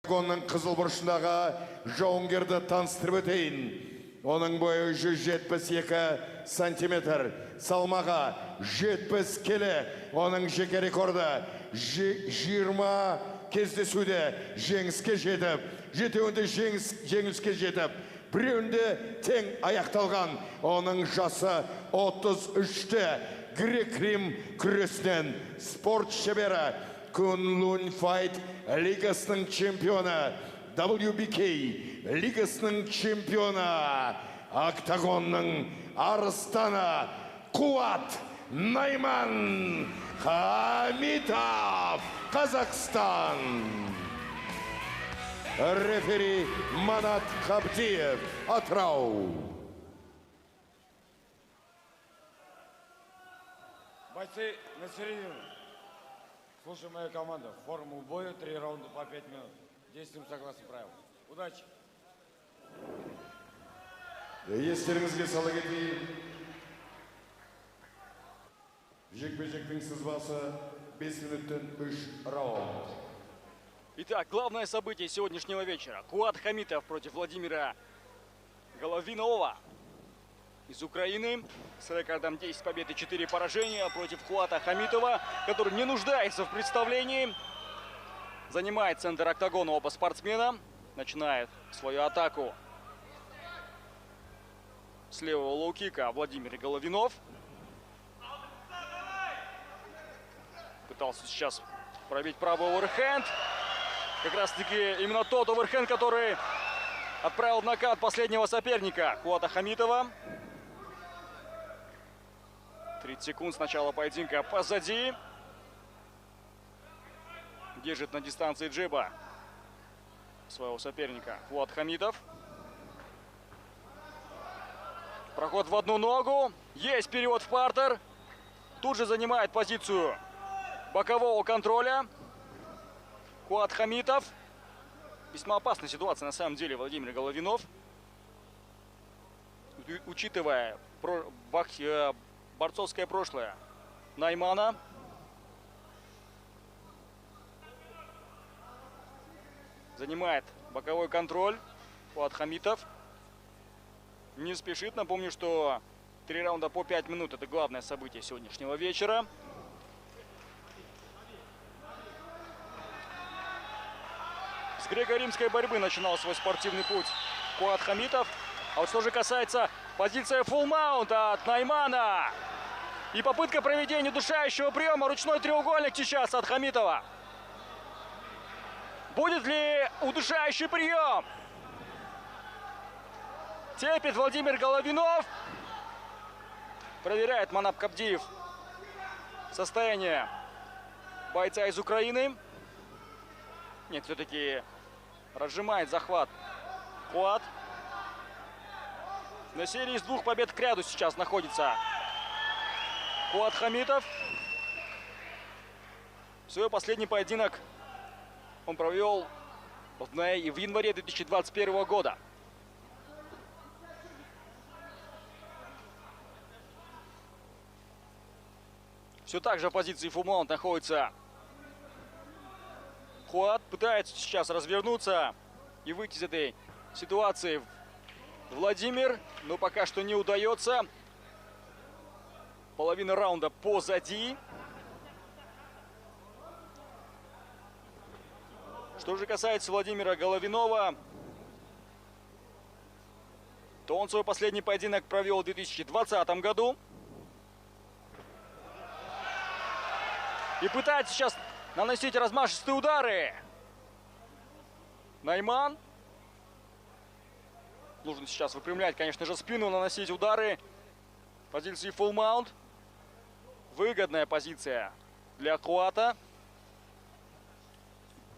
Октагонның қызыл бұрышындағы жауынгерді таныстырып өтейін. Оның бойы 172 сантиметр, салмағы 70 келі. Оның жеке рекорды 20 кездесуде жеңіске жетіп, жетеуінде жеңіске жетіп, біреуінде тең аяқталған. Оның жасы 33-те грек-рим күресінен спорт шебері, Kunlun Fight лигасының чемпионы, WBK лигасының чемпионы, Октагонның арыстаны Қуат Найман Хамитов, Қазақстан. Рефери Манат Қабдиев, Атырау. Бойцы на середину. Слушай мою команду. Форму боя 3 раунда по 5 минут. Действуем согласно правилам. Удачи! Естеріңізге сала кетейін. Жекпе-жектің сызбасы 5 минуттен 3 раунд. Итак, главное событие сегодняшнего вечера. Қуат Хамитов против Владимира Головинова из Украины с рекордом 10 побед и 4 поражения против Қуата Хамитова, который не нуждается в представлении. Занимает центр октагона оба спортсмена. Начинает свою атаку с левого лоу-кика Владимир Головинов. Пытался сейчас пробить правый оверхенд. Как раз таки именно тот оверхенд, который отправил в нокаут последнего соперника Қуата Хамитова. 30 секунд с начала поединка позади. Держит на дистанции джеба своего соперника Қуат Хамитов. Проход в одну ногу. Есть перевод в партер. Тут же занимает позицию бокового контроля Қуат Хамитов. Весьма опасная ситуация на самом деле Владимир Головинов. Учитывая борцовское прошлое Наймана. Занимает боковой контроль Қуат Хамитов. Не спешит. Напомню, что 3 раунда по 5 минут это главное событие сегодняшнего вечера. С греко-римской борьбы начинал свой спортивный путь Қуат Хамитов. А вот что же касается позиции full mount от Наймана. И попытка проведения удушающего приема. Ручной треугольник сейчас от Хамитова. Будет ли удушающий прием? Терпит Владимир Головинов. Проверяет Манап Кабдиев состояние бойца из Украины. Нет, все-таки разжимает захват Қуат. На серии из 2 побед к ряду сейчас находится Қуат Хамитов. Свой последний поединок он провел в январе 2021 года. Все так же в позиции full mount находится Қуат. Пытается сейчас развернуться и выйти из этой ситуации Владимир, но пока что не удается. Половина раунда позади. Что же касается Владимира Головинова, то он свой последний поединок провел в 2020 году. И пытается сейчас наносить размашистые удары. Найман. Нужно сейчас выпрямлять, конечно же, спину, наносить удары. Позиции full mount. Выгодная позиция для Қуата.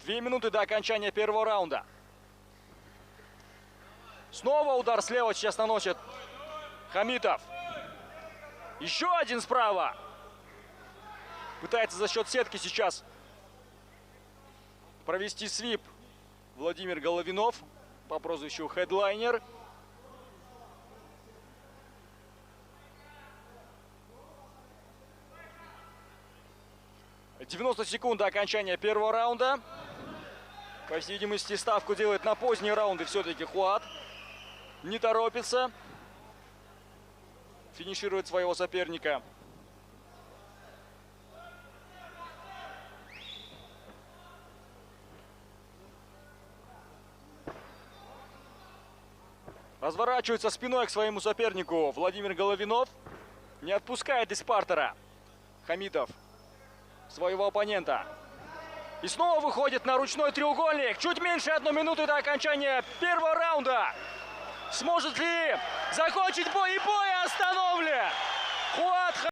2 минуты до окончания первого раунда. Снова удар слева сейчас наносит Хамитов. Еще один справа. Пытается за счет сетки сейчас провести свип Владимир Головинов по прозвищу Хедлайнер. — 90 секунд до окончания первого раунда. По всей видимости, ставку делает на поздние раунды все-таки Хуат. Не торопится. Финиширует своего соперника. Разворачивается спиной к своему сопернику Владимир Головинов. Не отпускает из партера Хамитов своего оппонента. И снова выходит на ручной треугольник. Чуть меньше 1 минуты до окончания первого раунда. Сможет ли закончить бой, и бой остановлен? Хуат